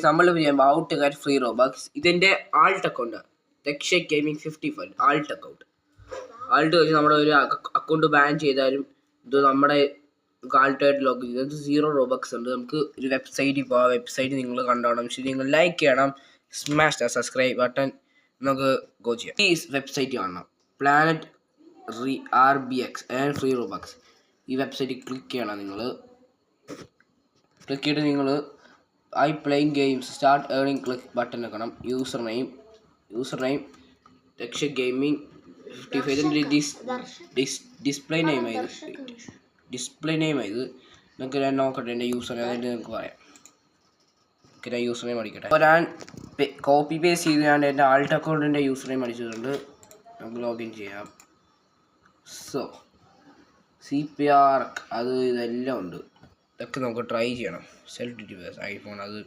നമ്മൾ ചെയ്യുമ്പോൾ out to get free റോബക്സ്. ഇതെൻ്റെ ആൾട്ട് അക്കൗണ്ട്, രക്ഷ ഗെയിമിംഗ് 55 ആൾട്ട് അക്കൗണ്ട്. ആൾട്ട് വെച്ച് നമ്മുടെ ഒരു അക്കൗണ്ട് ബാൻ ചെയ്താലും ഇത് നമ്മുടെ ആൾട്ടായിട്ട് ലോഗിൻ ചെയ്ത് 0 റോബക്സ് ഉണ്ട്. നമുക്ക് ഒരു വെബ്സൈറ്റിൽ പോകാം. വെബ്സൈറ്റ് നിങ്ങൾ കണ്ടോണം. ശരി, നിങ്ങൾ ലൈക്ക് ചെയ്യണം, സ്മാഷ് ദ സബ്സ്ക്രൈബ് ബട്ടൺ. നമുക്ക് ഗോ ചെയ്യാം. ഈ വെബ്സൈറ്റ് കാണണം, പ്ലാനറ്റ് RBX ആൻഡ് ഫ്രീ റോബക്സ്. ഈ വെബ്സൈറ്റിൽ ക്ലിക്ക് ചെയ്യണം. നിങ്ങൾ ക്ലിക്ക് ചെയ്തിട്ട് നിങ്ങൾ I playing games start earning click button വെക്കണം. യൂസർ നെയിം രക്ഷ ഗെയിമിംഗ് 55. ഡിസ്പ്ലേ നെയിം ഇത് നിങ്ങൾക്ക് ഞാൻ നോക്കട്ടെ. എൻ്റെ യൂസർ നെയിം അതിൻ്റെ നിങ്ങൾക്ക് പറയാം. ഞാൻ യൂസർ നെയിം അടിക്കട്ടെ. അപ്പോൾ ഞാൻ കോപ്പി പേസ്റ്റ് ചെയ്ത് ഞാൻ എൻ്റെ ആൾട്ട് അക്കൗണ്ടിൻ്റെ യൂസർ നെയിം അടിച്ചിട്ടുണ്ട്. നമുക്ക് ലോഗിൻ ചെയ്യാം. സോ CPR അത് ഇതെല്ലാം ഉണ്ട്. ഇതൊക്കെ നമുക്ക് ട്രൈ ചെയ്യണം. സെൽഫ് ഡിവൈസ് ഐഫോൺ അത്